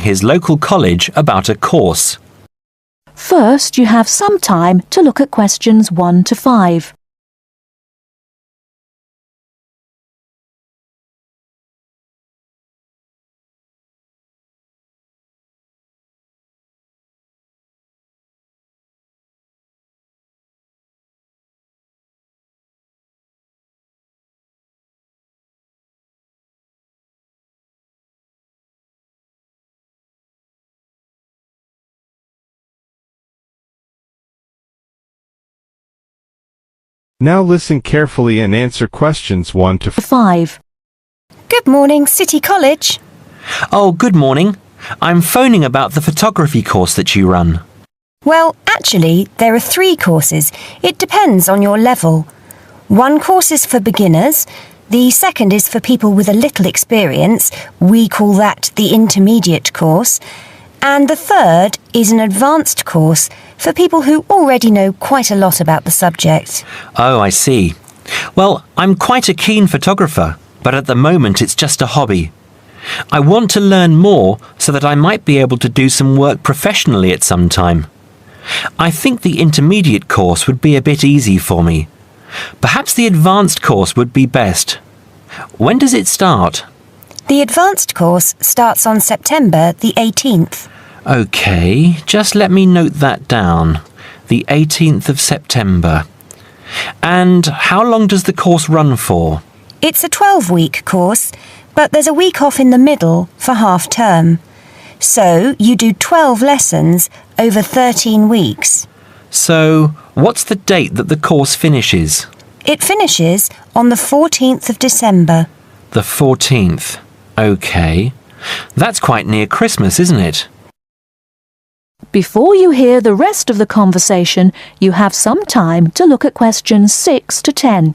his local college about a course. First, you have some time to look at questions 1 to 5. Now listen carefully and answer questions 1 to 5. Good morning, City College. Oh, good morning. I'm phoning about the photography course that you run. Well, actually, there are 3 courses. It depends on your level. One course is for beginners. The second is for people with a little experience. We call that the intermediate course. And the third is an advanced course for people who already know quite a lot about the subject. Oh, I see. Well, I'm quite a keen photographer, but at the moment it's just a hobby. I want to learn more so that I might be able to do some work professionally at some time. I think the intermediate course would be a bit easy for me. Perhaps the advanced course would be best. When does it start? The advanced course starts on September the 18th. OK, just let me note that down. The 18th of September. And how long does the course run for? It's a 12-week course, but there's a week off in the middle for half-term. So you do 12 lessons over 13 weeks. So, what's the date that the course finishes? It finishes on the 14th of December. The 14th. OK. That's quite near Christmas, isn't it? Before you hear the rest of the conversation, you have some time to look at questions 6 to 10.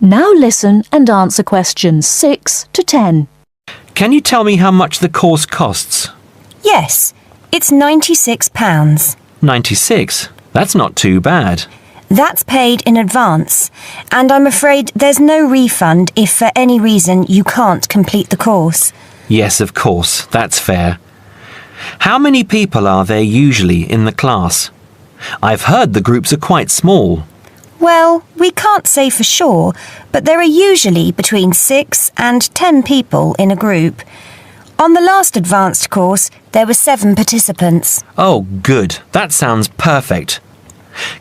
Now listen and answer questions 6 to 10. Can you tell me how much the course costs? Yes, it's £96. 96? That's not too bad. That's paid in advance, and I'm afraid there's no refund if for any reason you can't complete the course. Yes, of course, that's fair. How many people are there usually in the class? I've heard the groups are quite small. Well, we can't say for sure, but there are usually between 6 and 10 people in a group. On the last advanced course, there were 7 participants. Oh, good. That sounds perfect.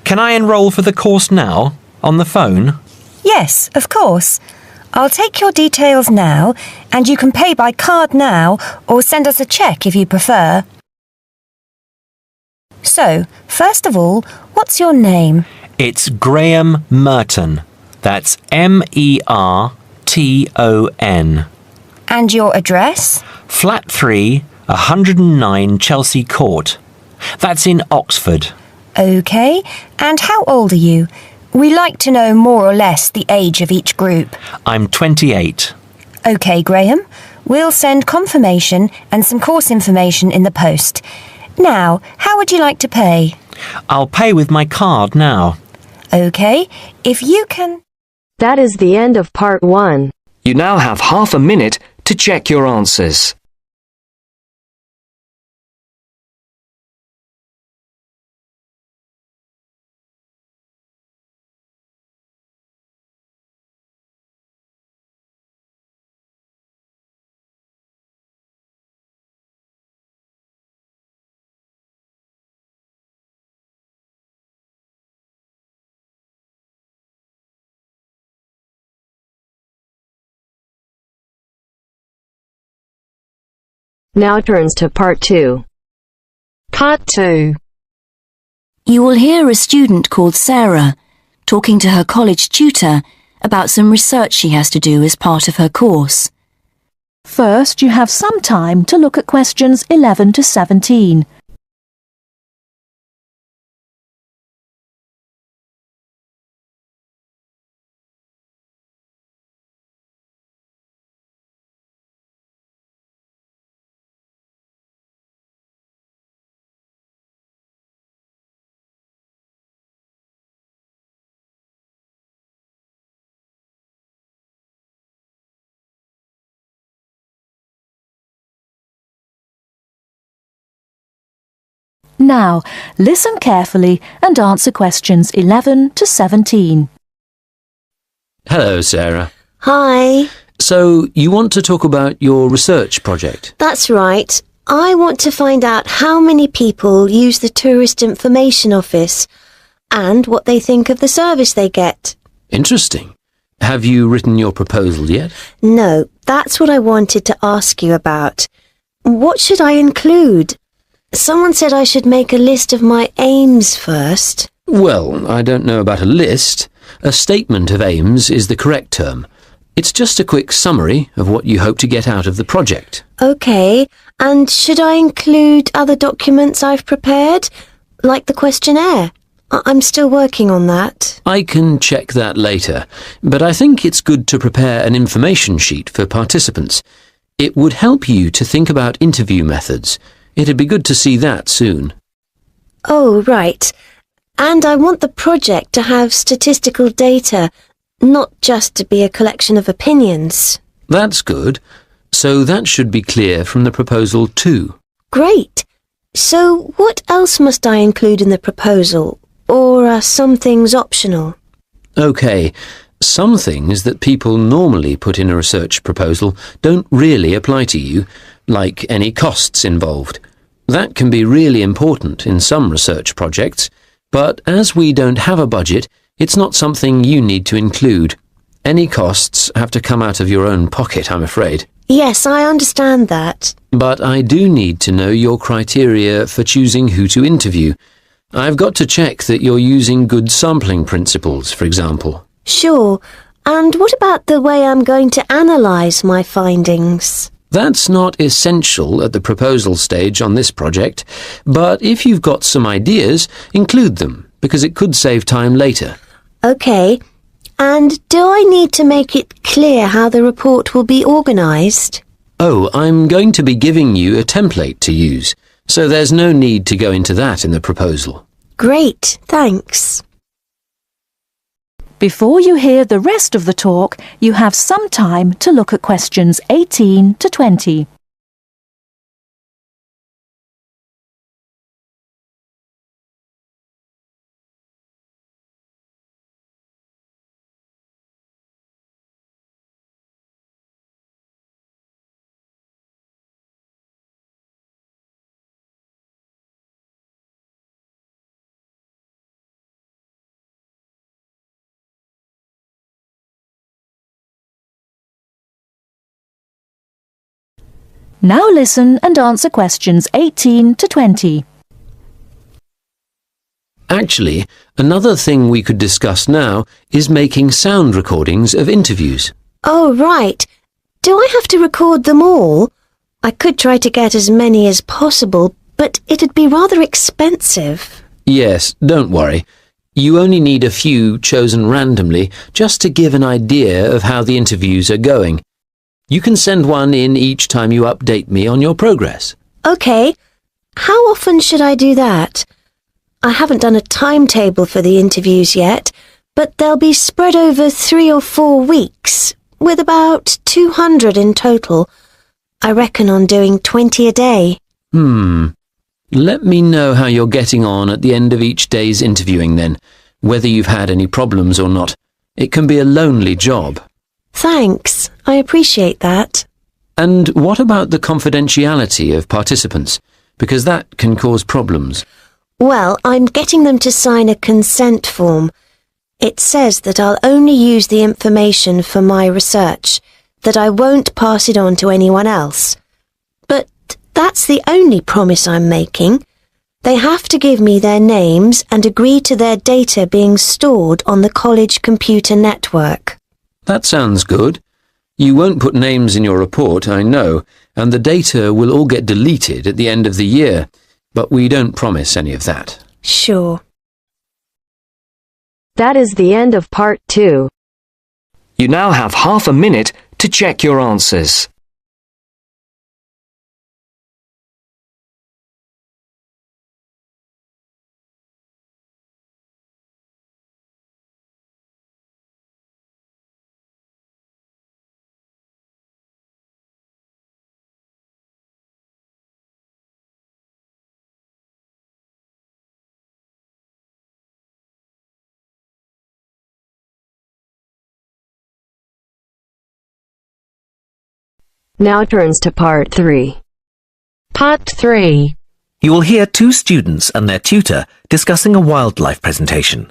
Can I enrol for the course now, on the phone? Yes, of course. I'll take your details now, and you can pay by card now or send us a cheque if you prefer. So, first of all, what's your name? It's Graham Merton. That's M-E-R-T-O-N. And your address? Flat 3, 109 Chelsea Court. That's in Oxford. OK. And how old are you? We like to know more or less the age of each group. I'm 28. OK, Graham. We'll send confirmation and some course information in the post. Now, how would you like to pay? I'll pay with my card now. OK, if you can... That is the end of part 1. You now have half a minute to check your answers. Now turns to part 2. Part 2. You will hear a student called Sarah talking to her college tutor about some research she has to do as part of her course. First, you have some time to look at questions 11 to 17. Now, listen carefully and answer questions 11 to 17. Hello, Sarah. Hi. So, you want to talk about your research project? That's right. I want to find out how many people use the Tourist Information Office and what they think of the service they get. Interesting. Have you written your proposal yet? No, that's what I wanted to ask you about. What should I include? Someone said I should make a list of my aims first. Well, I don't know about a list. A statement of aims is the correct term. It's just a quick summary of what you hope to get out of the project. OK, and should I include other documents I've prepared, like the questionnaire? I'm still working on that. I can check that later, but I think it's good to prepare an information sheet for participants. It would help you to think about interview methods. It'd be good to see that soon. Oh, right. And I want the project to have statistical data, not just to be a collection of opinions. That's good. So that should be clear from the proposal too. Great. So what else must I include in the proposal? Or are some things optional? OK, some things that people normally put in a research proposal don't really apply to you, like any costs involved. That can be really important in some research projects, but as we don't have a budget, it's not something you need to include. Any costs have to come out of your own pocket, I'm afraid. Yes, I understand that. But I do need to know your criteria for choosing who to interview. I've got to check that you're using good sampling principles, for example. Sure. And what about the way I'm going to analyse my findings? That's not essential at the proposal stage on this project, but if you've got some ideas, include them, because it could save time later. OK. And do I need to make it clear how the report will be organised? Oh, I'm going to be giving you a template to use, so there's no need to go into that in the proposal. Great, thanks. Before you hear the rest of the talk, you have some time to look at questions 18 to 20. Now listen and answer questions 18 to 20. Actually, another thing we could discuss now is making sound recordings of interviews. Oh, right. Do I have to record them all? I could try to get as many as possible, but it'd be rather expensive. Yes, don't worry. You only need a few chosen randomly just to give an idea of how the interviews are going. You can send one in each time you update me on your progress. OK. How often should I do that? I haven't done a timetable for the interviews yet, but they'll be spread over 3 or 4 weeks, with about 200 in total. I reckon on doing 20 a day. Let me know how you're getting on at the end of each day's interviewing then, whether you've had any problems or not. It can be a lonely job. Thanks. I appreciate that. And what about the confidentiality of participants? Because that can cause problems. Well, I'm getting them to sign a consent form. It says that I'll only use the information for my research, that I won't pass it on to anyone else. But that's the only promise I'm making. They have to give me their names and agree to their data being stored on the college computer network. That sounds good. You won't put names in your report, I know, and the data will all get deleted at the end of the year, but we don't promise any of that. Sure. That is the end of part 2. You now have half a minute to check your answers. Now turns to part 3. Part 3. You will hear two students and their tutor discussing a wildlife presentation.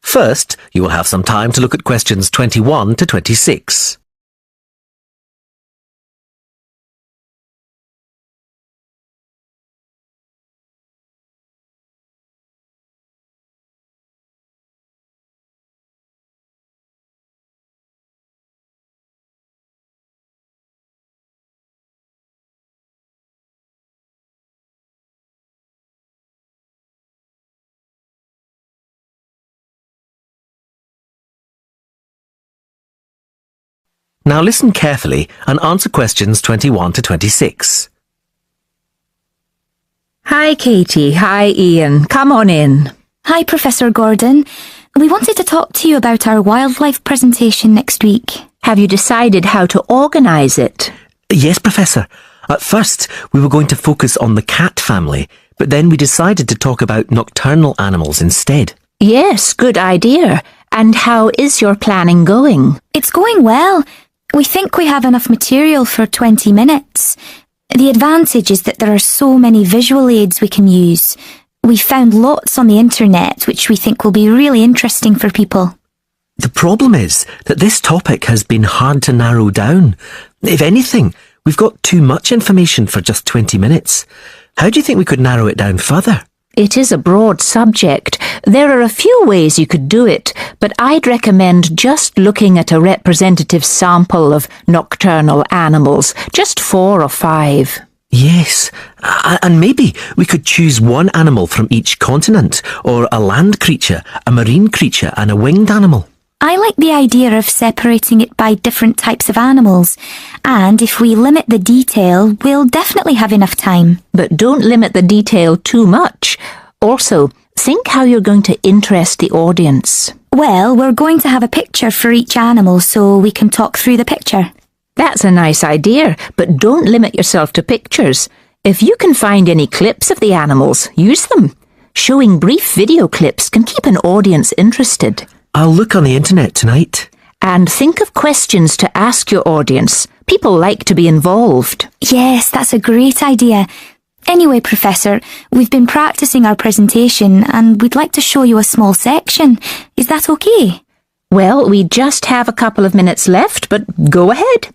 First, you will have some time to look at questions 21 to 26. Now listen carefully and answer questions 21 to 26. Hi, Katie. Hi, Ian. Come on in. Hi, Professor Gordon. We wanted to talk to you about our wildlife presentation next week. Have you decided how to organise it? Yes, Professor. At first, we were going to focus on the cat family, but then we decided to talk about nocturnal animals instead. Yes, good idea. And how is your planning going? It's going well. We think we have enough material for 20 minutes. The advantage is that there are so many visual aids we can use. We found lots on the internet which we think will be really interesting for people. The problem is that this topic has been hard to narrow down. If anything, we've got too much information for just 20 minutes. How do you think we could narrow it down further? It is a broad subject. There are a few ways you could do it, but I'd recommend just looking at a representative sample of nocturnal animals, just 4 or 5. Yes, and maybe we could choose one animal from each continent, or a land creature, a marine creature, and a winged animal. I like the idea of separating it by different types of animals, and if we limit the detail, we'll definitely have enough time. But don't limit the detail too much. Also, think how you're going to interest the audience. Well, we're going to have a picture for each animal so we can talk through the picture. That's a nice idea, but don't limit yourself to pictures. If you can find any clips of the animals, use them. Showing brief video clips can keep an audience interested. I'll look on the internet tonight. And think of questions to ask your audience. People like to be involved. Yes, that's a great idea. Anyway, Professor, we've been practicing our presentation and we'd like to show you a small section. Is that okay? Well, we just have a couple of minutes left, but go ahead.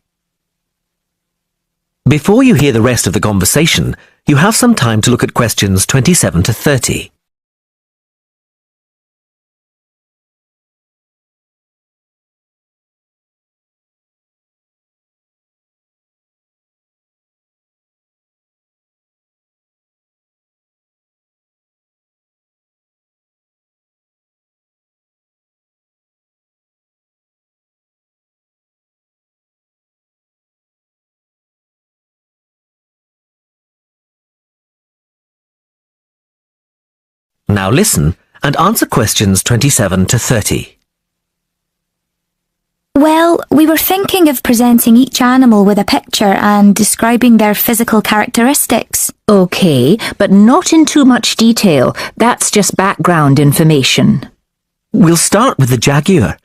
Before you hear the rest of the conversation, you have some time to look at questions 27 to 30. Now listen and answer questions 27 to 30. Well, we were thinking of presenting each animal with a picture and describing their physical characteristics. Okay, but not in too much detail. That's just background information. We'll start with the jaguar.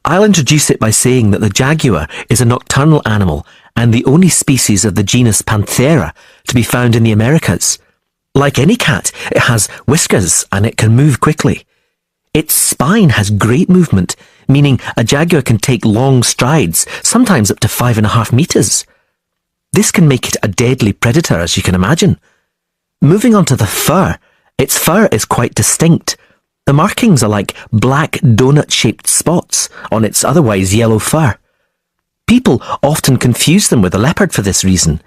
I'll introduce it by saying that the jaguar is a nocturnal animal and the only species of the genus Panthera to be found in the Americas. Like any cat, it has whiskers and it can move quickly. Its spine has great movement, meaning a jaguar can take long strides, sometimes up to 5.5 meters. This can make it a deadly predator, as you can imagine. Moving on to the fur, its fur is quite distinct. The markings are like black donut-shaped spots on its otherwise yellow fur. People often confuse them with a leopard for this reason.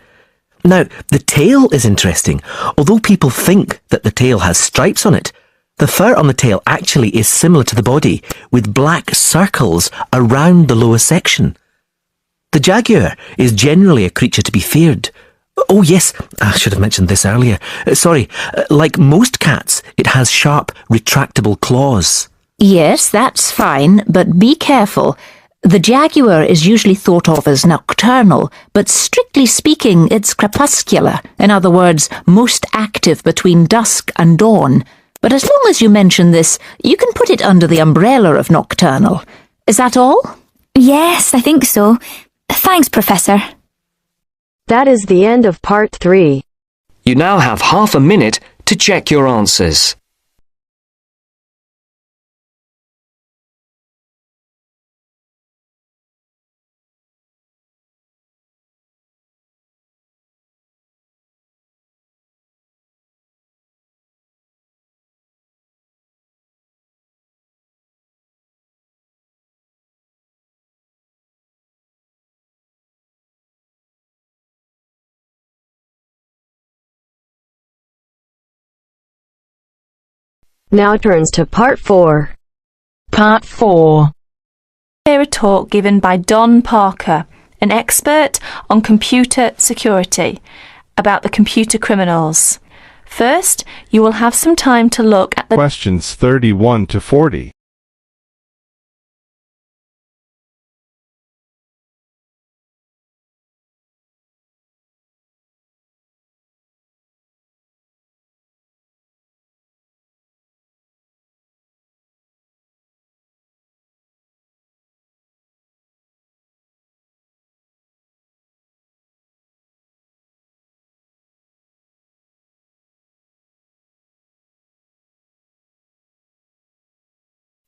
Now, the tail is interesting. Although people think that the tail has stripes on it, the fur on the tail actually is similar to the body, with black circles around the lower section. The jaguar is generally a creature to be feared. Oh yes, I should have mentioned this earlier. Sorry, like most cats, it has sharp, retractable claws. Yes, that's fine, but be careful. The jaguar is usually thought of as nocturnal, but strictly speaking, it's crepuscular. In other words, most active between dusk and dawn. But as long as you mention this, you can put it under the umbrella of nocturnal. Is that all? Yes, I think so. Thanks, Professor. That is the end of part 3. You now have half a minute to check your answers. Now turns to part 4. Part 4. Hear a talk given by Don Parker, an expert on computer security, about the computer criminals. First, you will have some time to look at the Questions 31 to 40.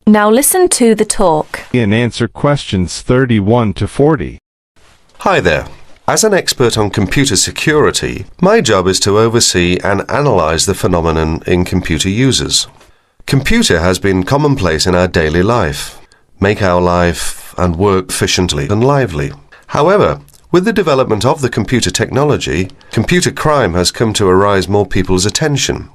Now listen to the talk. And answer questions 31 to 40. Hi there. As an expert on computer security, my job is to oversee and analyze the phenomenon in computer users. Computer has been commonplace in our daily life, make our life and work efficiently and lively. However, with the development of the computer technology, computer crime has come to arise more people's attention.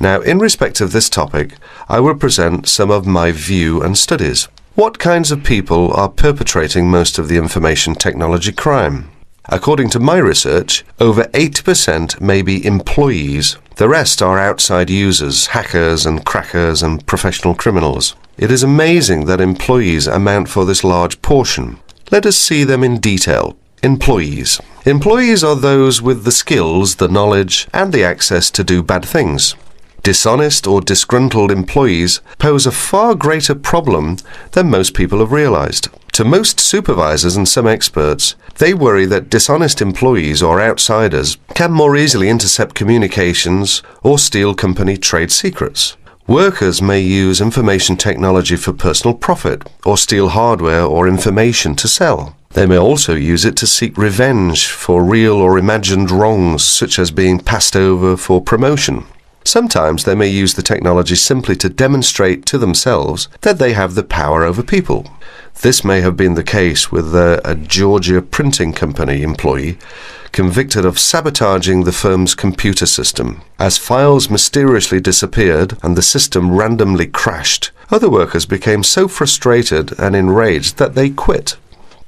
Now, in respect of this topic, I will present some of my view and studies. What kinds of people are perpetrating most of the information technology crime? According to my research, over 80% may be employees. The rest are outside users, hackers and crackers and professional criminals. It is amazing that employees amount for this large portion. Let us see them in detail. Employees. Employees are those with the skills, the knowledge, and the access to do bad things. Dishonest or disgruntled employees pose a far greater problem than most people have realized. To most supervisors and some experts, they worry that dishonest employees or outsiders can more easily intercept communications or steal company trade secrets. Workers may use information technology for personal profit or steal hardware or information to sell. They may also use it to seek revenge for real or imagined wrongs, such as being passed over for promotion. Sometimes they may use the technology simply to demonstrate to themselves that they have the power over people. This may have been the case with a Georgia printing company employee convicted of sabotaging the firm's computer system. As files mysteriously disappeared and the system randomly crashed, other workers became so frustrated and enraged that they quit.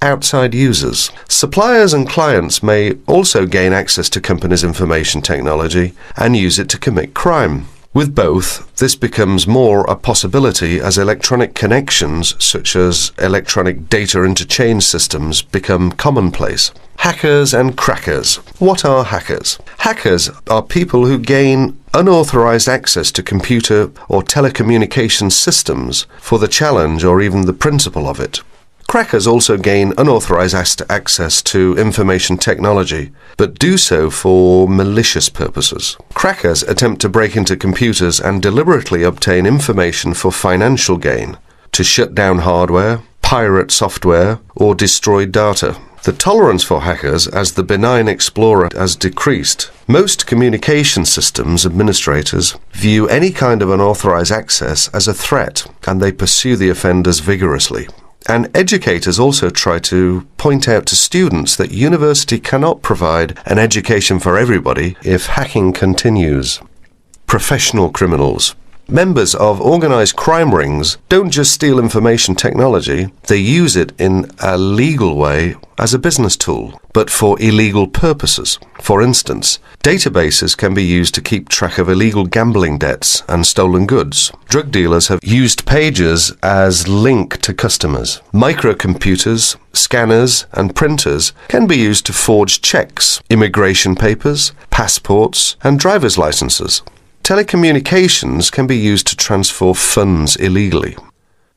Outside users. Suppliers and clients may also gain access to companies' information technology and use it to commit crime. With both, this becomes more a possibility as electronic connections, such as electronic data interchange systems, become commonplace. Hackers and crackers. What are hackers? Hackers are people who gain unauthorized access to computer or telecommunications systems for the challenge or even the principle of it. Crackers also gain unauthorized access to information technology, but do so for malicious purposes. Crackers attempt to break into computers and deliberately obtain information for financial gain, to shut down hardware, pirate software, or destroy data. The tolerance for hackers as the benign explorer has decreased. Most communication systems administrators view any kind of unauthorized access as a threat, and they pursue the offenders vigorously. And educators also try to point out to students that university cannot provide an education for everybody if hacking continues. Professional criminals. Members of organised crime rings don't just steal information technology, they use it in a legal way as a business tool, but for illegal purposes. For instance, databases can be used to keep track of illegal gambling debts and stolen goods. Drug dealers have used pages as link to customers. Microcomputers, scanners and printers can be used to forge checks, immigration papers, passports and driver's licenses. Telecommunications can be used to transfer funds illegally.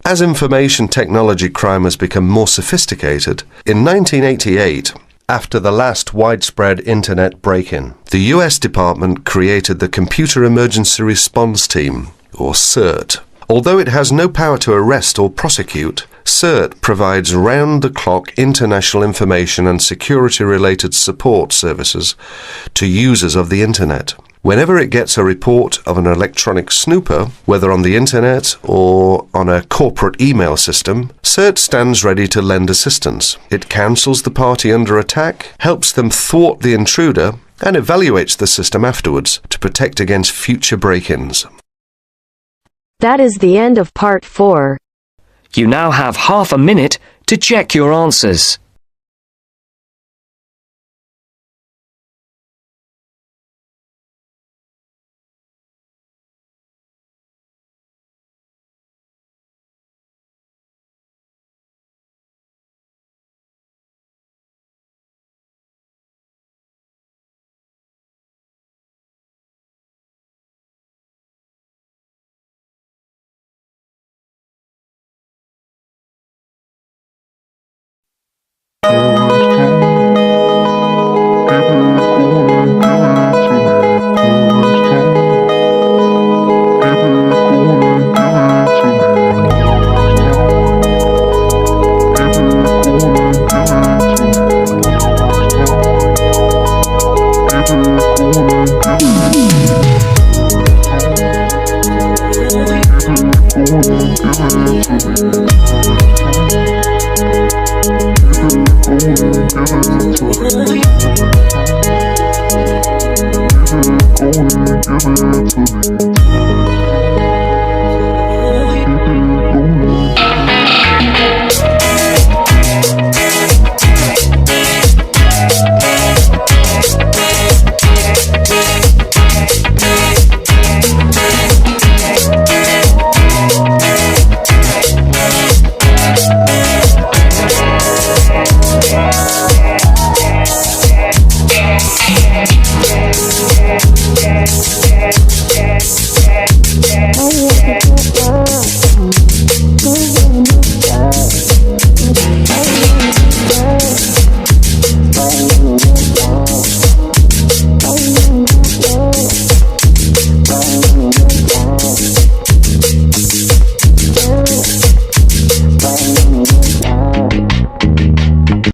As information technology crime has become more sophisticated, in 1988, after the last widespread internet break-in, the US Department created the Computer Emergency Response Team, or CERT. Although it has no power to arrest or prosecute, CERT provides round-the-clock international information and security-related support services to users of the internet. Whenever it gets a report of an electronic snooper, whether on the internet or on a corporate email system, CERT stands ready to lend assistance. It counsels the party under attack, helps them thwart the intruder, and evaluates the system afterwards to protect against future break-ins. That is the end of part 4. You now have half a minute to check your answers. Give it to me.